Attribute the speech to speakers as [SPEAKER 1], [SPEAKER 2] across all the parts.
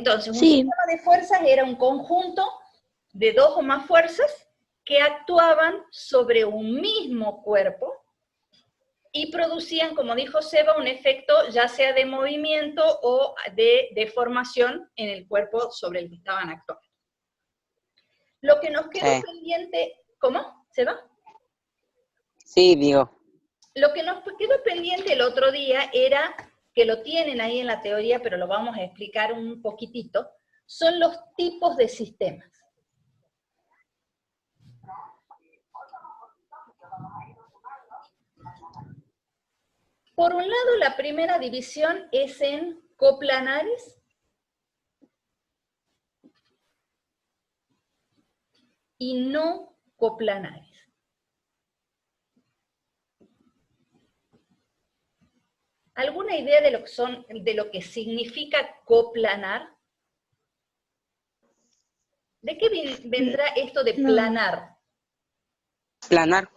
[SPEAKER 1] Entonces, un
[SPEAKER 2] Sí.
[SPEAKER 1] sistema de fuerzas era un conjunto de dos o más fuerzas que actuaban sobre un mismo cuerpo y producían, como dijo Seba, un efecto ya sea de movimiento o de deformación en el cuerpo sobre el que estaban actuando. Lo que nos quedó pendiente, ¿cómo, Seba?
[SPEAKER 3] Sí, digo.
[SPEAKER 1] Lo que nos quedó pendiente el otro día era, que lo tienen ahí en la teoría, pero lo vamos a explicar un poquitito, son los tipos de sistemas. Por un lado, la primera división es en coplanares y no coplanares. ¿Alguna idea de lo que significa coplanar? ¿De qué vendrá esto de planar?
[SPEAKER 3] Planar.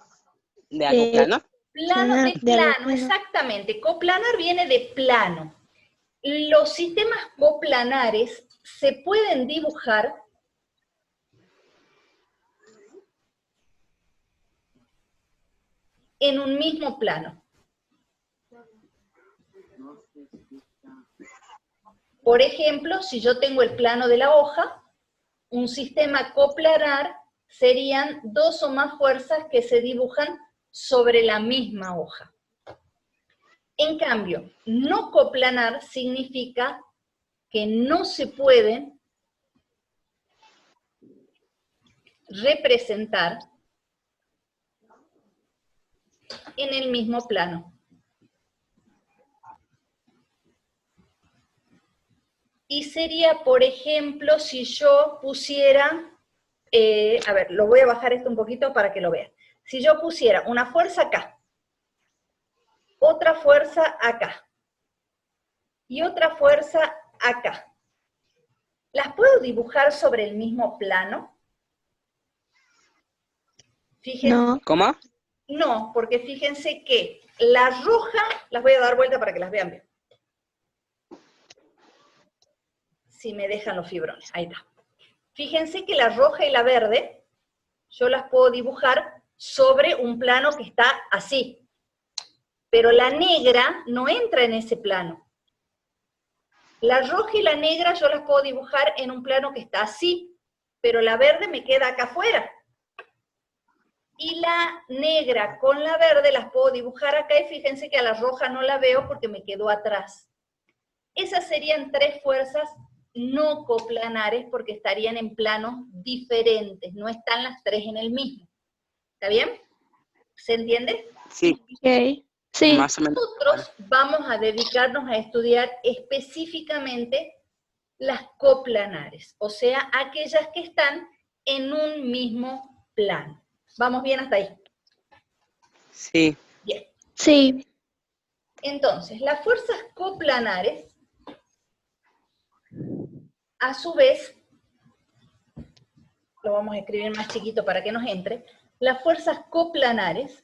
[SPEAKER 3] ¿De algo plano?
[SPEAKER 1] Plano, de plano, exactamente. Coplanar viene de plano. Los sistemas coplanares se pueden dibujar en un mismo plano. Por ejemplo, si yo tengo el plano de la hoja, un sistema coplanar serían dos o más fuerzas que se dibujan sobre la misma hoja. En cambio, no coplanar significa que no se pueden representar en el mismo plano. Y sería, por ejemplo, si yo pusiera, a ver, lo voy a bajar esto un poquito para que lo vean. Si yo pusiera una fuerza acá, otra fuerza acá, y otra fuerza acá, ¿las puedo dibujar sobre el mismo plano? Fíjense.
[SPEAKER 2] No.
[SPEAKER 3] ¿Cómo?
[SPEAKER 1] No, porque fíjense que la roja, las voy a dar vuelta para que las vean bien. Si me dejan los fibrones, ahí está. Fíjense que la roja y la verde, yo las puedo dibujar sobre un plano que está así. Pero la negra no entra en ese plano. La roja y la negra yo las puedo dibujar en un plano que está así, pero la verde me queda acá afuera. Y la negra con la verde las puedo dibujar acá y fíjense que a la roja no la veo porque me quedó atrás. Esas serían tres fuerzas no coplanares porque estarían en planos diferentes, no están las tres en el mismo. ¿Está bien? ¿Se entiende?
[SPEAKER 3] Sí.
[SPEAKER 2] Okay. Sí.
[SPEAKER 3] Más o menos.
[SPEAKER 1] Nosotros vamos a dedicarnos a estudiar específicamente las coplanares, o sea, aquellas que están en un mismo plano. ¿Vamos bien hasta ahí?
[SPEAKER 3] Sí.
[SPEAKER 1] Bien.
[SPEAKER 2] Sí.
[SPEAKER 1] Entonces, las fuerzas coplanares, a su vez, lo vamos a escribir más chiquito para que nos entre, las fuerzas coplanares,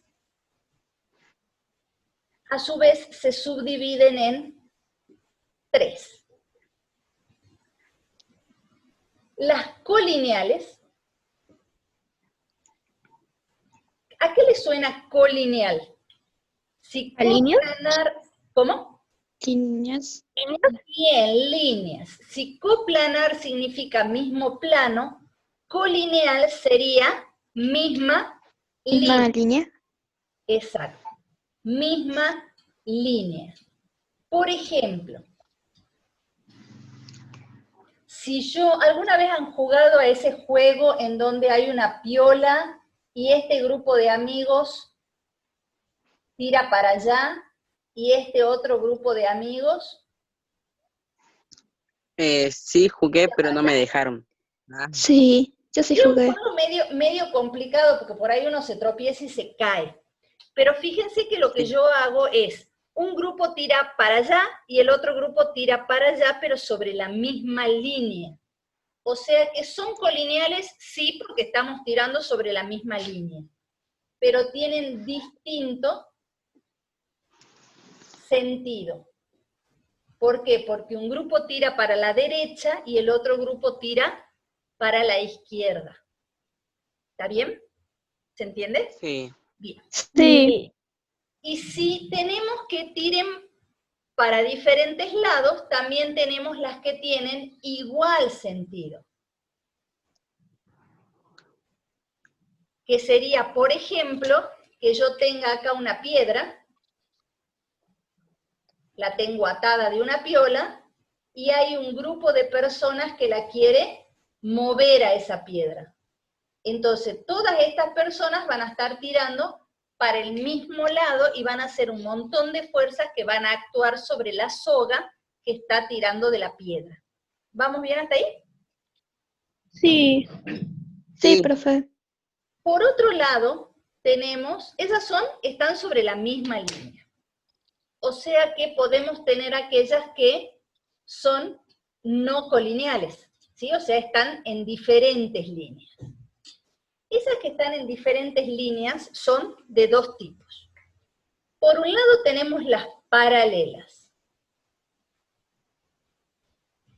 [SPEAKER 1] a su vez, se subdividen en tres. Las colineales, ¿a qué le suena colineal? Si
[SPEAKER 2] ¿A línea?
[SPEAKER 1] coplanar, ¿cómo?
[SPEAKER 2] Líneas.
[SPEAKER 1] Bien, líneas. Si coplanar significa mismo plano, colineal sería misma
[SPEAKER 2] Misma
[SPEAKER 1] línea.
[SPEAKER 2] línea.
[SPEAKER 1] Exacto. Misma línea. Por ejemplo, si yo, ¿alguna vez han jugado a ese juego en donde hay una piola y este grupo de amigos tira para allá y este otro grupo de amigos?
[SPEAKER 3] Sí, jugué, pero no me dejaron.
[SPEAKER 2] Sí, yo sí
[SPEAKER 1] Es un
[SPEAKER 2] jugué.
[SPEAKER 1] juego medio complicado porque por ahí uno se tropieza y se cae. Pero fíjense que lo que yo hago es, un grupo tira para allá y el otro grupo tira para allá, pero sobre la misma línea. O sea que son colineales, sí, porque estamos tirando sobre la misma línea. Pero tienen distinto sentido. ¿Por qué? Porque un grupo tira para la derecha y el otro grupo tira para la izquierda. ¿Está bien? ¿Se entiende?
[SPEAKER 3] Sí.
[SPEAKER 1] Bien.
[SPEAKER 2] Sí.
[SPEAKER 1] Y si tenemos que tiren para diferentes lados, también tenemos las que tienen igual sentido. Que sería, por ejemplo, que yo tenga acá una piedra, la tengo atada de una piola, y hay un grupo de personas que la quiere mover a esa piedra. Entonces, todas estas personas van a estar tirando para el mismo lado y van a hacer un montón de fuerzas que van a actuar sobre la soga que está tirando de la piedra. ¿Vamos bien hasta ahí?
[SPEAKER 2] Sí. Sí,
[SPEAKER 3] Sí.
[SPEAKER 2] profe.
[SPEAKER 1] Por otro lado, tenemos, están sobre la misma línea. O sea que podemos tener aquellas que son no colineales, ¿sí? O sea, están en diferentes líneas. Esas que están en diferentes líneas son de dos tipos. Por un lado tenemos las paralelas.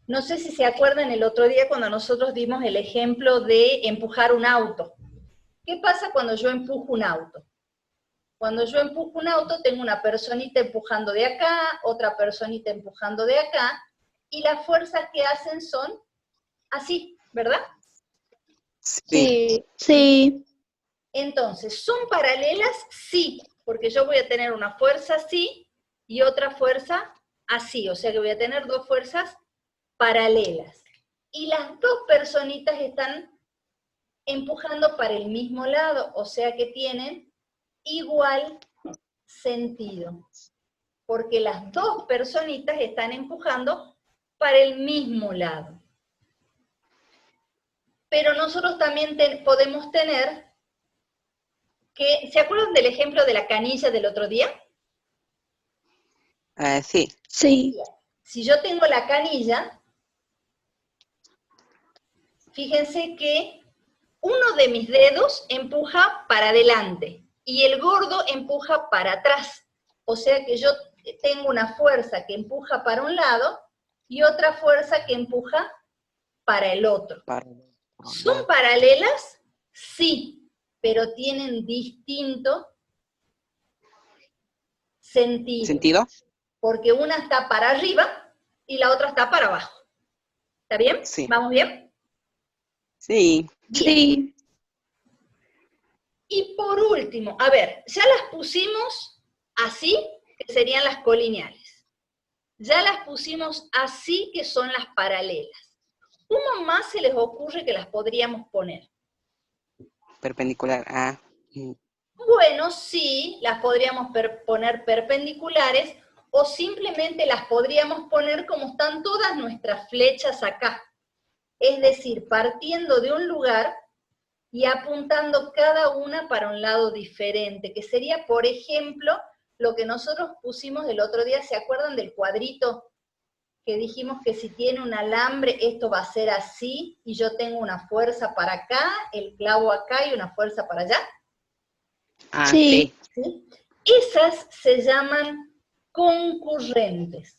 [SPEAKER 1] No sé si se acuerdan el otro día cuando nosotros dimos el ejemplo de empujar un auto. ¿Qué pasa cuando yo empujo un auto? Cuando yo empujo un auto tengo una personita empujando de acá, otra personita empujando de acá, y las fuerzas que hacen son así, ¿verdad?
[SPEAKER 3] Sí.
[SPEAKER 2] Sí.
[SPEAKER 1] Entonces, ¿son paralelas? Sí, porque yo voy a tener una fuerza así y otra fuerza así, o sea que voy a tener dos fuerzas paralelas. Y las dos personitas están empujando para el mismo lado, o sea que tienen igual sentido, porque las dos personitas están empujando para el mismo lado. Pero nosotros también podemos tener que, ¿se acuerdan del ejemplo de la canilla del otro día?
[SPEAKER 3] Sí.
[SPEAKER 2] Sí.
[SPEAKER 1] Si yo tengo la canilla, fíjense que uno de mis dedos empuja para adelante y el gordo empuja para atrás. O sea que yo tengo una fuerza que empuja para un lado y otra fuerza que empuja para el otro. ¿Son paralelas? Sí, pero tienen distinto sentido.
[SPEAKER 3] ¿Sentido?
[SPEAKER 1] Porque una está para arriba y la otra está para abajo. ¿Está bien?
[SPEAKER 3] Sí.
[SPEAKER 1] ¿Vamos bien?
[SPEAKER 3] Sí.
[SPEAKER 1] Bien.
[SPEAKER 2] Sí.
[SPEAKER 1] Y por último, a ver, ya las pusimos así, que serían las colineales. Ya las pusimos así, que son las paralelas. ¿Cómo más se les ocurre que las podríamos poner?
[SPEAKER 3] Perpendicular.
[SPEAKER 1] Bueno, sí, las podríamos poner perpendiculares o simplemente las podríamos poner como están todas nuestras flechas acá. Es decir, partiendo de un lugar y apuntando cada una para un lado diferente, que sería, por ejemplo, lo que nosotros pusimos el otro día. ¿Se acuerdan del cuadrito? Que dijimos que si tiene un alambre, esto va a ser así, y yo tengo una fuerza para acá, el clavo acá y una fuerza para allá.
[SPEAKER 2] Sí.
[SPEAKER 1] ¿Sí? Esas se llaman concurrentes.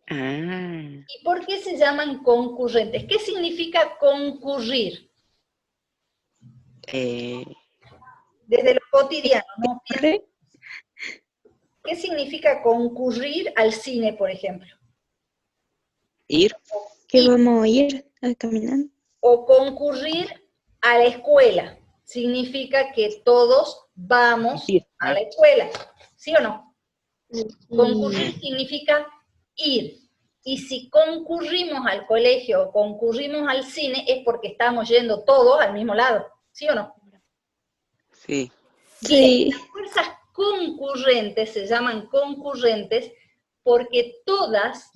[SPEAKER 1] ¿Y por qué se llaman concurrentes? ¿Qué significa concurrir? Desde lo cotidiano, ¿no? ¿Qué significa concurrir al cine, por ejemplo?
[SPEAKER 3] Ir.
[SPEAKER 2] Que vamos a ir a caminar.
[SPEAKER 1] O concurrir a la escuela. Significa que todos vamos a la escuela. ¿Sí o no? Concurrir significa ir. Y si concurrimos al colegio o concurrimos al cine es porque estamos yendo todos al mismo lado. ¿Sí o no?
[SPEAKER 3] Sí.
[SPEAKER 1] Bien, las fuerzas concurrentes se llaman concurrentes porque todas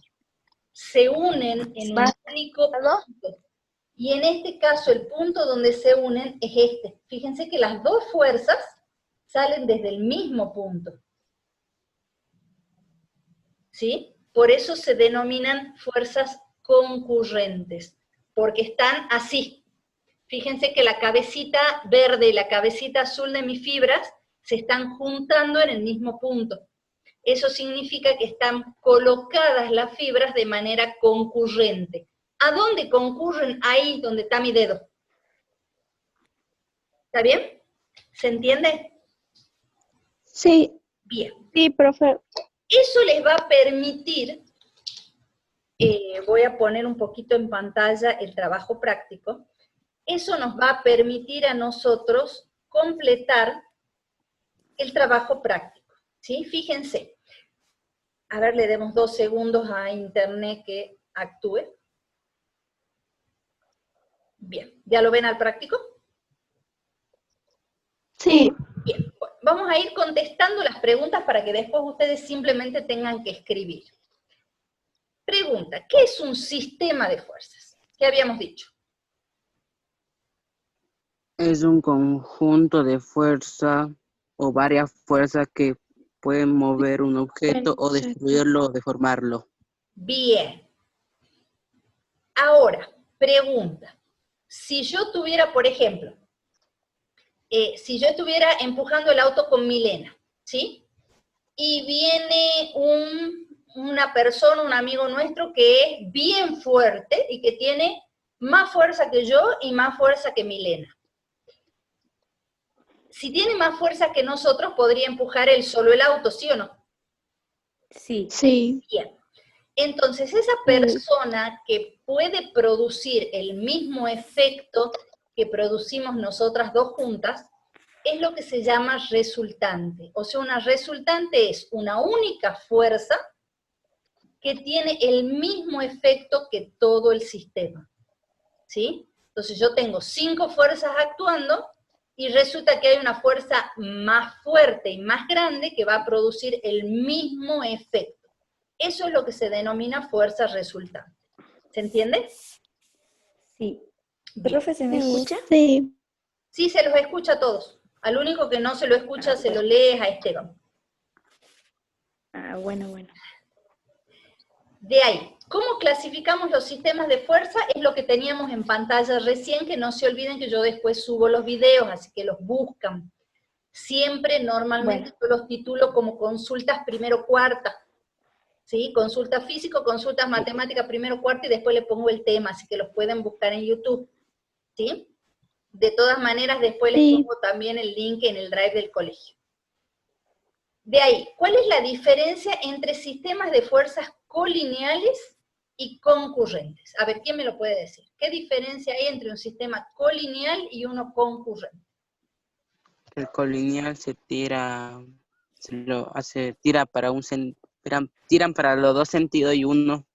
[SPEAKER 1] se unen en un único punto. Y en este caso el punto donde se unen es este. Fíjense que las dos fuerzas salen desde el mismo punto. ¿Sí? Por eso se denominan fuerzas concurrentes, porque están así. Fíjense que la cabecita verde y la cabecita azul de mis fibras se están juntando en el mismo punto. Eso significa que están colocadas las fibras de manera concurrente. ¿A dónde concurren? Ahí donde está mi dedo. ¿Está bien? ¿Se entiende?
[SPEAKER 2] Sí.
[SPEAKER 1] Bien.
[SPEAKER 2] Sí, profe.
[SPEAKER 1] Eso les va a permitir, voy a poner un poquito en pantalla el trabajo práctico, eso nos va a permitir a nosotros completar el trabajo práctico, ¿sí? Fíjense. A ver, le demos 2 segundos a internet que actúe. Bien, ¿ya lo ven al práctico?
[SPEAKER 2] Sí.
[SPEAKER 1] Bien, bueno, vamos a ir contestando las preguntas para que después ustedes simplemente tengan que escribir. Pregunta, ¿qué es un sistema de fuerzas? ¿Qué habíamos dicho?
[SPEAKER 3] Es un conjunto de fuerza o varias fuerzas que pueden mover un objeto o
[SPEAKER 2] Exacto.
[SPEAKER 3] destruirlo o deformarlo.
[SPEAKER 1] Bien. Ahora, pregunta. Si yo tuviera, por ejemplo, si yo estuviera empujando el auto con Milena, ¿sí? Y viene una persona, un amigo nuestro que es bien fuerte y que tiene más fuerza que yo y más fuerza que Milena. Si tiene más fuerza que nosotros, podría empujar él solo el auto, ¿sí o no?
[SPEAKER 4] Sí.
[SPEAKER 2] Sí.
[SPEAKER 1] Bien. Entonces, esa persona que puede producir el mismo efecto que producimos nosotras dos juntas, es lo que se llama resultante. O sea, una resultante es una única fuerza que tiene el mismo efecto que todo el sistema. ¿Sí? Entonces yo tengo 5 fuerzas actuando y resulta que hay una fuerza más fuerte y más grande que va a producir el mismo efecto. Eso es lo que se denomina fuerza resultante. ¿Se entiende?
[SPEAKER 4] Sí.
[SPEAKER 1] Bien.
[SPEAKER 4] ¿Profe, se me escucha?
[SPEAKER 2] Sí.
[SPEAKER 1] Sí, se los escucha a todos. Al único que no se lo escucha, se lo lee a Esteban.
[SPEAKER 4] Ah, bueno.
[SPEAKER 1] De ahí, ¿cómo clasificamos los sistemas de fuerza? Es lo que teníamos en pantalla recién, que no se olviden que yo después subo los videos, así que los buscan. Siempre, normalmente, yo los titulo como consultas primero cuarta, ¿sí? Consulta físico, consultas matemáticas primero cuarta, y después le pongo el tema, así que los pueden buscar en YouTube, ¿sí? De todas maneras, después les pongo también el link en el Drive del colegio. De ahí, ¿cuál es la diferencia entre sistemas de fuerzas colineales y concurrentes? A ver, ¿quién me lo puede decir? ¿Qué diferencia hay entre un sistema colineal y uno concurrente?
[SPEAKER 3] El colineal tira para tiran para los dos sentidos y uno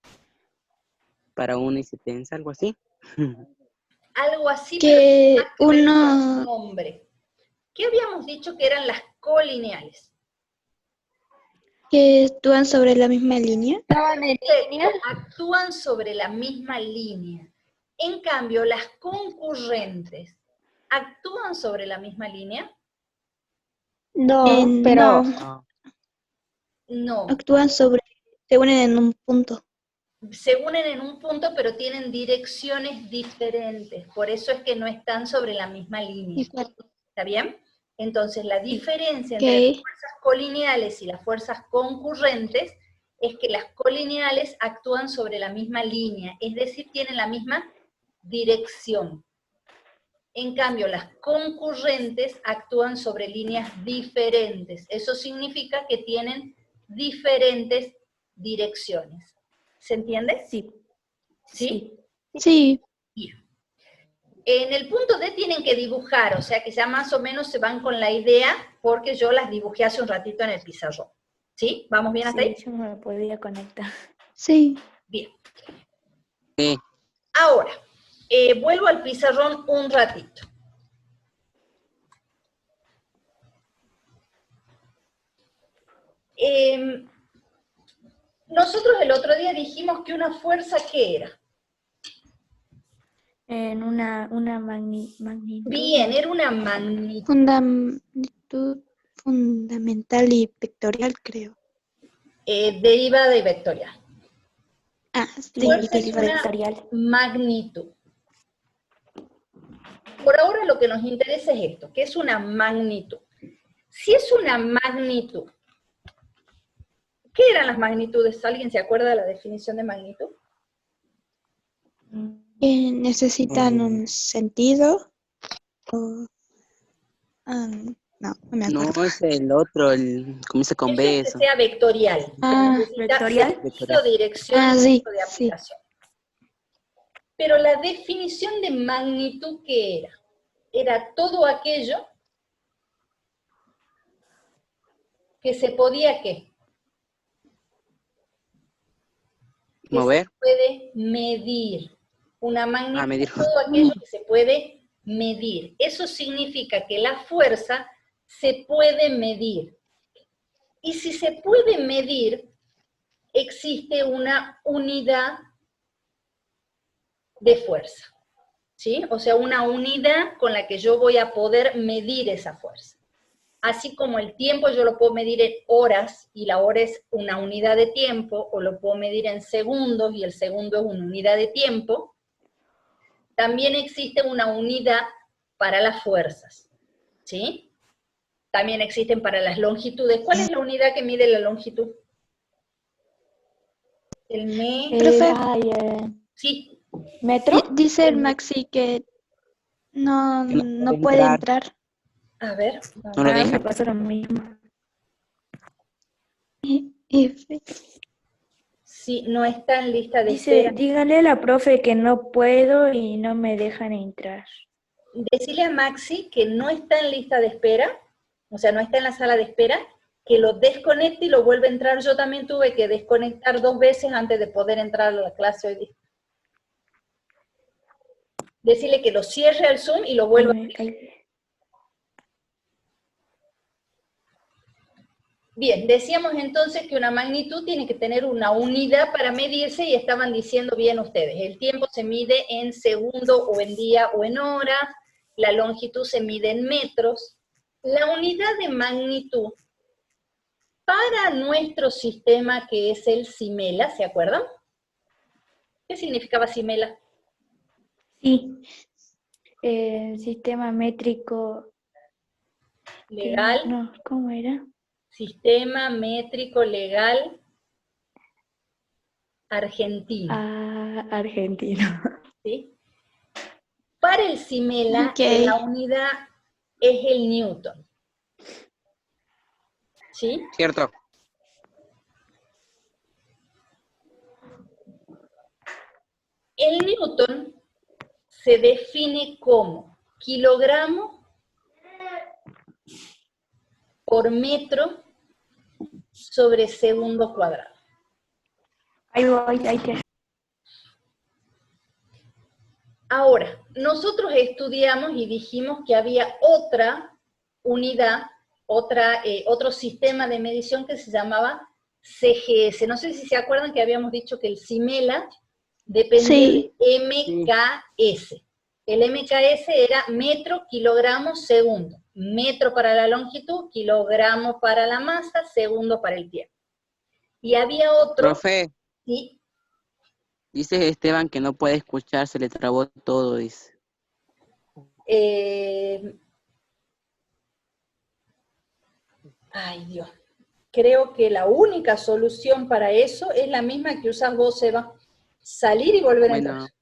[SPEAKER 3] para uno y se tensa, algo así.
[SPEAKER 1] Algo así,
[SPEAKER 2] Que
[SPEAKER 1] pero
[SPEAKER 2] uno
[SPEAKER 1] un nombre. ¿Qué habíamos dicho que eran las colineales?
[SPEAKER 2] que actúan sobre la misma línea.
[SPEAKER 1] Actúan sobre la misma línea. En cambio, las concurrentes, ¿actúan sobre la misma línea?
[SPEAKER 4] No,
[SPEAKER 2] pero
[SPEAKER 1] No.
[SPEAKER 2] actúan se unen en un punto.
[SPEAKER 1] Se unen en un punto, pero tienen direcciones diferentes. Por eso es que no están sobre la misma línea. ¿Está bien? Entonces, la diferencia entre las fuerzas colineales y las fuerzas concurrentes es que las colineales actúan sobre la misma línea, es decir, tienen la misma dirección. En cambio, las concurrentes actúan sobre líneas diferentes. Eso significa que tienen diferentes direcciones. ¿Se entiende?
[SPEAKER 4] Sí.
[SPEAKER 1] ¿Sí?
[SPEAKER 2] Sí.
[SPEAKER 1] Bien. En el punto D tienen que dibujar, o sea que ya más o menos se van con la idea, porque yo las dibujé hace un ratito en el pizarrón. ¿Sí? ¿Vamos bien hasta ahí?
[SPEAKER 4] Yo no me podía conectar.
[SPEAKER 2] Sí.
[SPEAKER 1] Bien.
[SPEAKER 3] Sí.
[SPEAKER 1] Ahora, vuelvo al pizarrón un ratito. Nosotros el otro día dijimos que una fuerza, ¿qué era?
[SPEAKER 4] En una magnitud.
[SPEAKER 1] Bien, era una magnitud.
[SPEAKER 2] Magnitud fundamental y vectorial, creo.
[SPEAKER 1] Derivada y vectorial.
[SPEAKER 2] Sí.
[SPEAKER 1] Fuerza es una magnitud. Por ahora lo que nos interesa es esto, que es una magnitud. Si es una magnitud ¿Qué eran las magnitudes? ¿Alguien se acuerda de la definición de magnitud?
[SPEAKER 2] Que necesitan un sentido. O, no me
[SPEAKER 3] No,
[SPEAKER 2] acuerdo.
[SPEAKER 3] es el otro, comienza con
[SPEAKER 1] Eso
[SPEAKER 3] B
[SPEAKER 1] es que
[SPEAKER 3] eso.
[SPEAKER 1] sea vectorial, que
[SPEAKER 2] Ah,
[SPEAKER 1] necesita
[SPEAKER 4] ¿Vectorial?
[SPEAKER 1] sentido, dirección y
[SPEAKER 2] sí,
[SPEAKER 1] punto de
[SPEAKER 2] sí.
[SPEAKER 1] aplicación. Pero la definición de magnitud, ¿qué era? Era todo aquello que se podía, ¿qué? Que se
[SPEAKER 3] Mover,
[SPEAKER 1] puede medir. Una magnitud
[SPEAKER 3] medir.
[SPEAKER 1] es todo aquello que se puede medir. Eso significa que la fuerza se puede medir. Y si se puede medir, existe una unidad de fuerza, ¿sí? O sea, una unidad con la que yo voy a poder medir esa fuerza. Así como el tiempo yo lo puedo medir en horas, y la hora es una unidad de tiempo, o lo puedo medir en segundos, y el segundo es una unidad de tiempo, también existe una unidad para las fuerzas, ¿sí? También existen para las longitudes. ¿Cuál es la unidad que mide la longitud? El
[SPEAKER 2] Profe,
[SPEAKER 1] sí,
[SPEAKER 4] ¿metro?
[SPEAKER 2] dice el Maxi que
[SPEAKER 3] Que no
[SPEAKER 2] no
[SPEAKER 3] puede
[SPEAKER 2] puede
[SPEAKER 3] entrar,
[SPEAKER 2] entrar.
[SPEAKER 1] a ver,
[SPEAKER 3] no lo
[SPEAKER 4] Me
[SPEAKER 3] deja.
[SPEAKER 4] pasó lo mismo.
[SPEAKER 2] F.
[SPEAKER 1] sí, no está en lista de
[SPEAKER 4] Dice,
[SPEAKER 1] espera.
[SPEAKER 4] dígale a la profe que no puedo y no me dejan entrar.
[SPEAKER 1] Decirle a Maxi que no está en lista de espera, o sea, no está en la sala de espera, que lo desconecte y lo vuelve a entrar. Yo también tuve que desconectar 2 veces antes de poder entrar a la clase hoy día. Decirle que lo cierre al Zoom y lo vuelva a abrir. Bien, decíamos entonces que una magnitud tiene que tener una unidad para medirse, y estaban diciendo bien ustedes, el tiempo se mide en segundo o en día o en horas, la longitud se mide en metros. La unidad de magnitud para nuestro sistema, que es el CIMELA, ¿se acuerdan? ¿Qué significaba CIMELA?
[SPEAKER 4] Sí, sistema métrico.
[SPEAKER 1] Legal,
[SPEAKER 4] No, ¿cómo era?
[SPEAKER 1] sistema métrico legal argentino.
[SPEAKER 4] Ah, argentino.
[SPEAKER 1] ¿Sí? Para el CIMELA,
[SPEAKER 2] Ok.
[SPEAKER 1] la unidad es el Newton. ¿Sí?
[SPEAKER 3] Cierto.
[SPEAKER 1] El Newton se define como kilogramo por metro sobre segundo cuadrado.
[SPEAKER 4] Ahí voy, ahí te...
[SPEAKER 1] Ahora, nosotros estudiamos y dijimos que había otra unidad, otro sistema de medición que se llamaba CGS. No sé si se acuerdan que habíamos dicho que el CIMELA dependía
[SPEAKER 2] Sí.
[SPEAKER 1] de MKS. El MKS era metro, kilogramo, segundo. Metro para la longitud, kilogramo para la masa, segundo para el tiempo. Y había otro,
[SPEAKER 3] Profe,
[SPEAKER 1] ¿sí?
[SPEAKER 3] dice Esteban que no puede escuchar, se le trabó todo, dice.
[SPEAKER 1] Ay, Dios. Creo que la única solución para eso es la misma que usas vos, Eva. Salir y volver a entrar.
[SPEAKER 3] Bueno,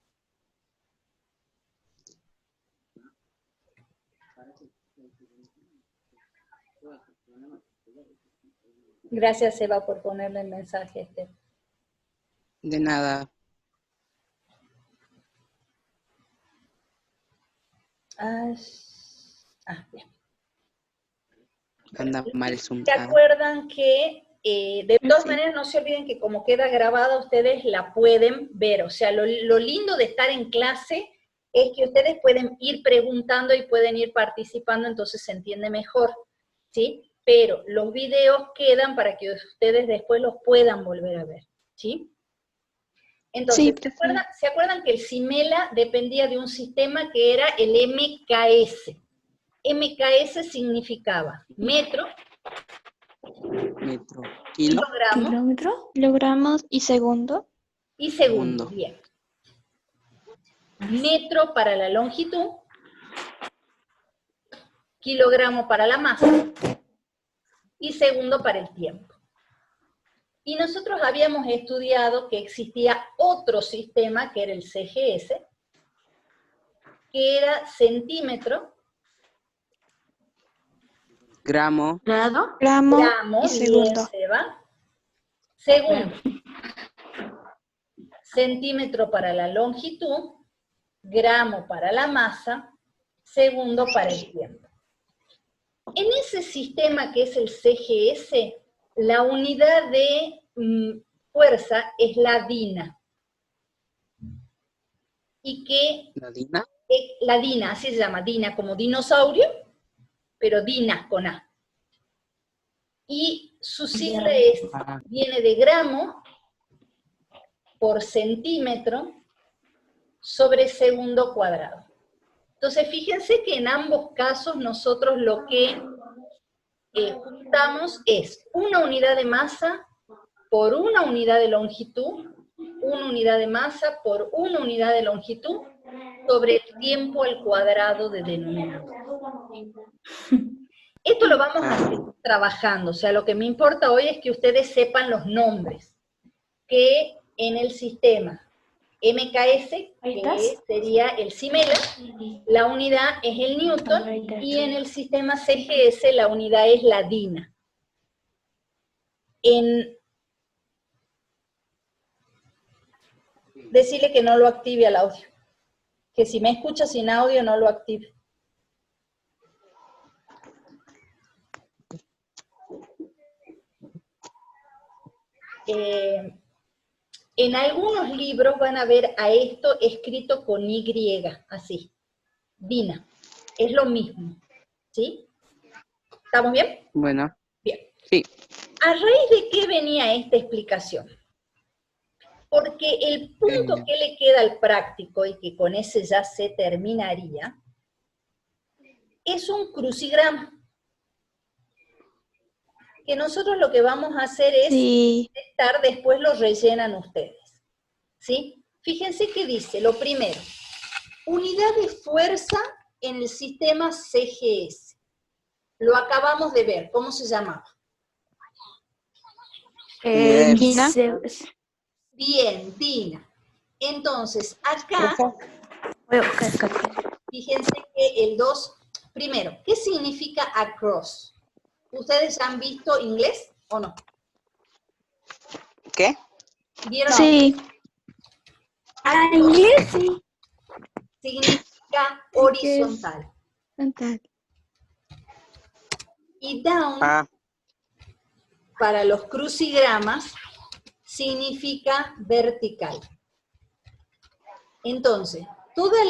[SPEAKER 1] Gracias, Eva, por ponerle el mensaje.
[SPEAKER 3] de nada.
[SPEAKER 1] Bien.
[SPEAKER 3] Anda mal el Zoom.
[SPEAKER 1] ¿Se acuerdan que, de todas maneras, no se olviden que como queda grabada, ustedes la pueden ver? O sea, lo lindo de estar en clase es que ustedes pueden ir preguntando y pueden ir participando, entonces se entiende mejor, ¿sí? Pero los videos quedan para que ustedes después los puedan volver a ver, ¿sí? Entonces,
[SPEAKER 2] Sí,
[SPEAKER 1] ¿se acuerdan que el CIMELA dependía de un sistema que era el MKS? MKS significaba metro, kilogramo
[SPEAKER 4] ¿Kilómetro?
[SPEAKER 2] Kilogramos y segundo.
[SPEAKER 1] y segundo. Bien. Metro para la longitud, kilogramo para la masa y segundo para el tiempo. Y nosotros habíamos estudiado que existía otro sistema, que era el CGS, que era centímetro,
[SPEAKER 3] Gramo,
[SPEAKER 5] Grado.
[SPEAKER 2] Gramo
[SPEAKER 1] gramo,
[SPEAKER 2] y segundo.
[SPEAKER 1] bien, Seba. Segundo, centímetro para la longitud, gramo para la masa, segundo para el tiempo. En ese sistema que es el CGS, la unidad de fuerza es la DINA. Y que
[SPEAKER 3] la DINA.
[SPEAKER 1] la DINA, así se llama, DINA como dinosaurio, pero DINA con A. Y su sigla viene de gramo por centímetro sobre segundo cuadrado. Entonces, fíjense que en ambos casos nosotros lo que juntamos es una unidad de masa por una unidad de longitud, una unidad de masa por una unidad de longitud, sobre el tiempo al cuadrado de denominador. Esto lo vamos a seguir trabajando, o sea, lo que me importa hoy es que ustedes sepan los nombres, que en el sistema MKS, que sería el Simela, la unidad es el Newton, y en el sistema CGS la unidad es la DINA. Decirle que no lo active al audio, que si me escucha sin audio no lo active. En algunos libros van a ver a esto escrito con Y, así, DINA. Es lo mismo, ¿sí? ¿Estamos bien?
[SPEAKER 3] Bueno.
[SPEAKER 1] Bien.
[SPEAKER 3] Sí.
[SPEAKER 1] ¿A raíz de qué venía esta explicación? Porque el punto que le queda al práctico, y que con ese ya se terminaría, es un crucigrama. Que nosotros lo que vamos a hacer es detectar, después lo rellenan ustedes. ¿Sí? Fíjense que dice, lo primero, unidad de fuerza en el sistema CGS. Lo acabamos de ver, ¿cómo se llamaba?
[SPEAKER 2] Dina.
[SPEAKER 1] Bien, DINA. Entonces, acá, fíjense que el 2, primero, ¿qué significa across? ¿Ustedes han visto inglés o no?
[SPEAKER 3] ¿Qué?
[SPEAKER 1] ¿Vieron?
[SPEAKER 2] Sí.
[SPEAKER 1] Inglés sí. Significa horizontal. Y down, para los crucigramas, significa vertical. Entonces, todas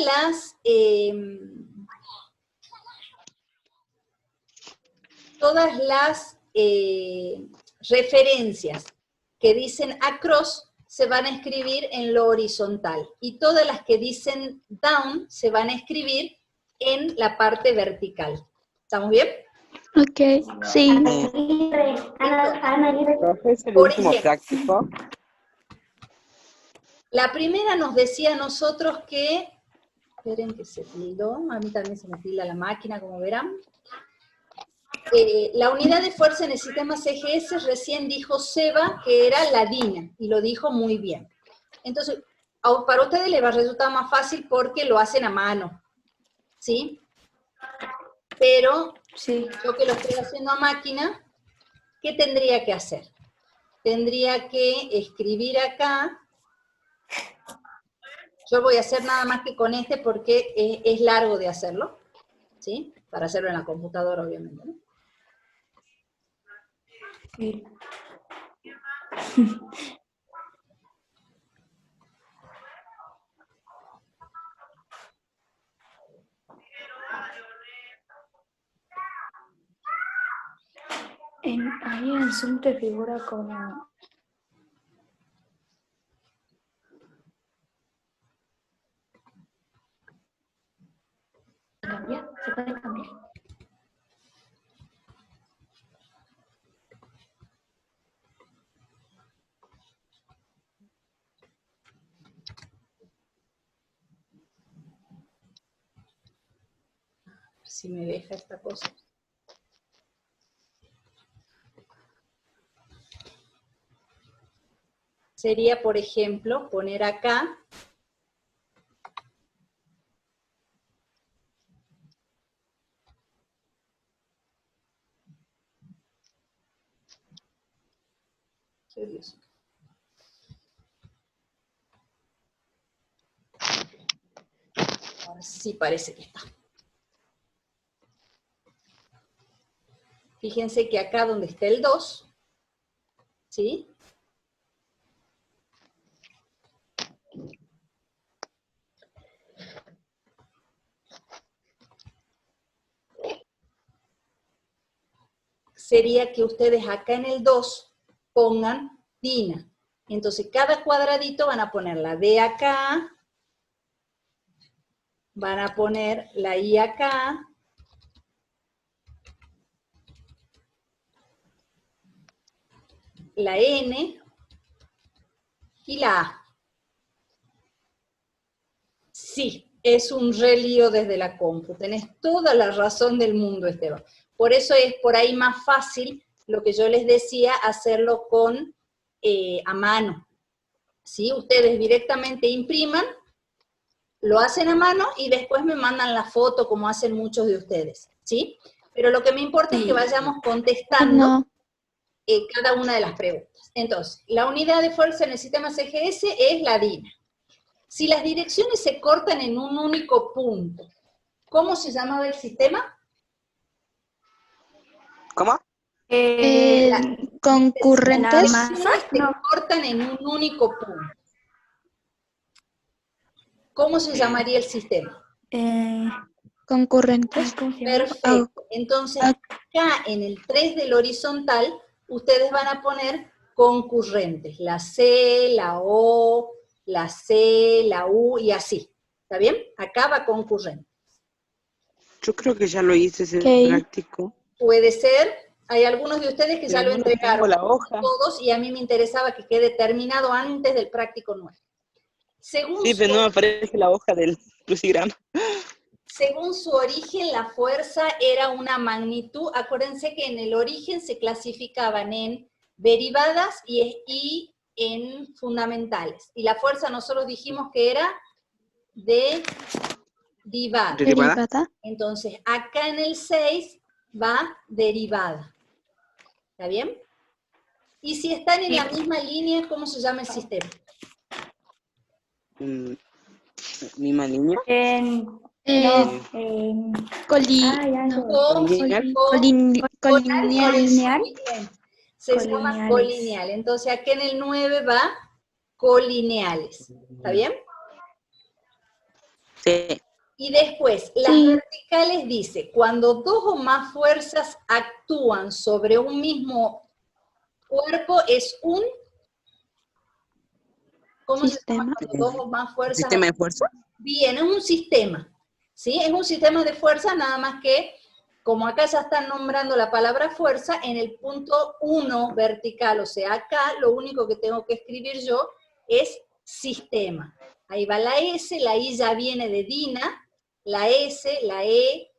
[SPEAKER 1] las referencias que dicen across se van a escribir en lo horizontal, y todas las que dicen down se van a escribir en la parte vertical. ¿Estamos bien?
[SPEAKER 2] Ok, sí.
[SPEAKER 1] Por ejemplo, la primera nos decía a nosotros que, esperen que se tildó, a mí también se me tilda la máquina, como verán. La unidad de fuerza en el sistema CGS recién dijo Seba que era la DINA, y lo dijo muy bien. Entonces, para ustedes les va a resultar más fácil porque lo hacen a mano, ¿sí? Pero yo que lo estoy haciendo a máquina, ¿qué tendría que hacer? Tendría que escribir acá. Yo voy a hacer nada más que con este porque es largo de hacerlo, ¿sí? Para hacerlo en la computadora, obviamente, ¿no?
[SPEAKER 4] Sí. Ahí en Zoom te figura como... ¿Cambiar? ¿Se puede cambiar?
[SPEAKER 1] Si me deja esta cosa. sería, por ejemplo, poner acá, ahora sí parece que está. Fíjense que acá donde está el 2, ¿sí? Sería que ustedes acá en el 2 pongan Dina. Entonces, cada cuadradito van a poner la D acá, van a poner la I acá, la N y la A. Sí, es un re lío desde la compu. Tenés toda la razón del mundo, Esteban. Por eso es por ahí más fácil lo que yo les decía, hacerlo con a mano. ¿Sí? Ustedes directamente impriman, lo hacen a mano y después me mandan la foto como hacen muchos de ustedes. ¿Sí? Pero lo que me importa es que vayamos contestando
[SPEAKER 2] No.
[SPEAKER 1] cada una de las preguntas. Entonces, la unidad de fuerza en el sistema CGS es la DINA. Si las direcciones se cortan en un único punto, ¿cómo se llamaba el sistema?
[SPEAKER 5] ¿Cómo?
[SPEAKER 2] Concurrentes.
[SPEAKER 1] Las direcciones se cortan en un único punto. ¿Cómo se llamaría el sistema?
[SPEAKER 2] Concurrentes.
[SPEAKER 4] ¿Cómo se llama?
[SPEAKER 1] Perfecto. Entonces, acá en el 3 del horizontal, ustedes van a poner concurrentes. La C, la O, la C, la U y así. ¿Está bien? Acá va concurrente.
[SPEAKER 3] Yo creo que ya lo hice ese
[SPEAKER 2] Ok.
[SPEAKER 3] práctico.
[SPEAKER 1] Puede ser. Hay algunos de ustedes que ya
[SPEAKER 3] Pero
[SPEAKER 1] lo
[SPEAKER 3] no tengo
[SPEAKER 1] entregaron.
[SPEAKER 3] la hoja.
[SPEAKER 1] Todos, y a mí me interesaba que quede terminado antes del práctico 9. Según
[SPEAKER 5] Sí, pero no me aparece la hoja del crucigrama.
[SPEAKER 1] Según su origen, la fuerza era una magnitud. Acuérdense que en el origen se clasificaban en derivadas y en fundamentales. Y la fuerza nosotros dijimos que era derivada.
[SPEAKER 2] Derivada.
[SPEAKER 1] Entonces, acá en el 6 va derivada. ¿Está bien? Y si están en la misma línea, ¿cómo se llama el sistema?
[SPEAKER 3] Misma línea.
[SPEAKER 2] Colineales.
[SPEAKER 1] Muy bien. Se llama colineal. Entonces, aquí en el 9 va colineales. ¿Está bien?
[SPEAKER 5] Sí.
[SPEAKER 1] Y después, las verticales dice, cuando dos o más fuerzas actúan sobre un mismo cuerpo, es un... ¿Cómo
[SPEAKER 2] Sistema.
[SPEAKER 1] se llama cuando dos o más fuerzas?
[SPEAKER 5] ¿Sistema de fuerza?
[SPEAKER 1] Bien, es un sistema. ¿Sí? Es un sistema de fuerza, nada más que, como acá ya están nombrando la palabra fuerza, en el punto 1 vertical, o sea, acá lo único que tengo que escribir yo es sistema. Ahí va la S, la I ya viene de Dina, la S, la E,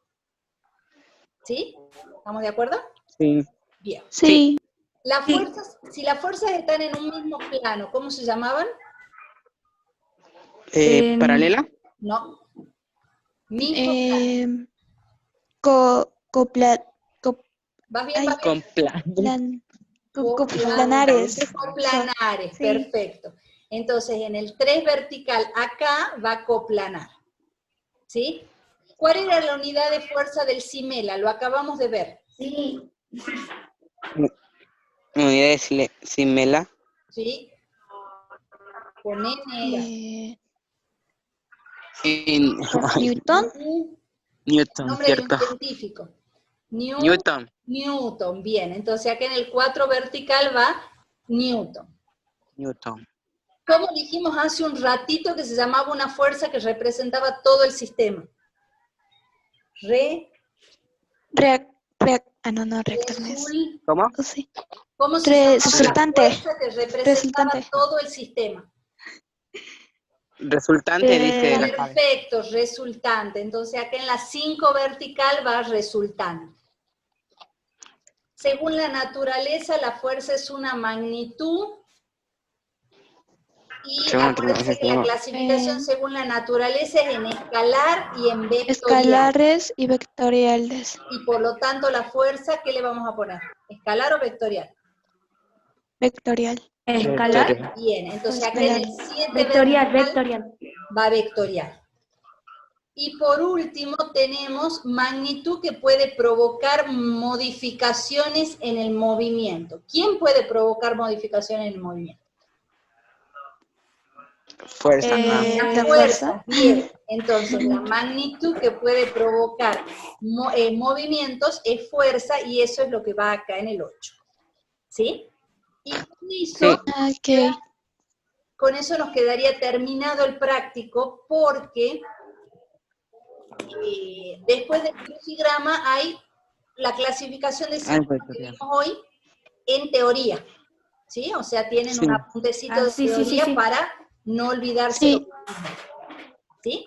[SPEAKER 1] ¿sí? ¿Estamos de acuerdo?
[SPEAKER 3] Sí.
[SPEAKER 1] Bien.
[SPEAKER 2] Sí.
[SPEAKER 1] Las fuerzas, si las fuerzas están en un mismo plano, ¿cómo se llamaban?
[SPEAKER 3] ¿Paralela?
[SPEAKER 1] No. Mismo plano. ¿Vas bien? ¿Vas bien?
[SPEAKER 5] Con plan.
[SPEAKER 2] Coplanares.
[SPEAKER 1] Coplanares,
[SPEAKER 2] Sí.
[SPEAKER 1] perfecto. Entonces, en el 3 vertical, acá va a coplanar. ¿Sí? ¿Cuál era la unidad de fuerza del Simela? Lo acabamos de ver.
[SPEAKER 4] Sí.
[SPEAKER 3] Unidad de Simela.
[SPEAKER 1] ¿Sí? Con N era.
[SPEAKER 2] Newton.
[SPEAKER 3] Newton,
[SPEAKER 1] Nombre de un
[SPEAKER 3] ¿cierto?
[SPEAKER 1] científico.
[SPEAKER 3] Newton.
[SPEAKER 1] Newton, bien. Entonces, acá en el 4 vertical va Newton.
[SPEAKER 3] Newton.
[SPEAKER 1] ¿Cómo dijimos hace un ratito que se llamaba una fuerza que representaba todo el sistema?
[SPEAKER 2] Reactor no es.
[SPEAKER 3] ¿Cómo?
[SPEAKER 2] Oh, sí.
[SPEAKER 1] ¿Cómo se llama
[SPEAKER 2] Resultante.
[SPEAKER 1] la fuerza que representaba
[SPEAKER 2] Resultante.
[SPEAKER 1] todo el sistema?
[SPEAKER 3] Resultante, dice la Javi.
[SPEAKER 1] Perfecto, resultante. Entonces acá en la 5 vertical va resultante. Según la naturaleza, la fuerza es una magnitud Y acuérdense que la clasificación según la naturaleza es en escalar y en vectorial.
[SPEAKER 2] Escalares y vectoriales.
[SPEAKER 1] Y por lo tanto la fuerza, ¿qué le vamos a poner? ¿Escalar o vectorial?
[SPEAKER 2] Vectorial.
[SPEAKER 4] Escalar.
[SPEAKER 1] Bien, entonces acá en el 7
[SPEAKER 4] Vectorial,
[SPEAKER 1] vertical
[SPEAKER 4] vectorial.
[SPEAKER 1] va vectorial. Y por último tenemos magnitud que puede provocar modificaciones en el movimiento. ¿Quién puede provocar modificaciones en el movimiento?
[SPEAKER 5] Fuerza.
[SPEAKER 1] La fuerza. Bien, entonces la magnitud que puede provocar movimientos es fuerza y eso es lo que va acá en el 8. ¿Sí? Y con eso nos quedaría terminado el práctico porque después del crucigrama hay la clasificación de signos que vimos hoy en teoría. ¿Sí? O sea, tienen un apuntecito de teoría para no olvidarse. ¿Sí?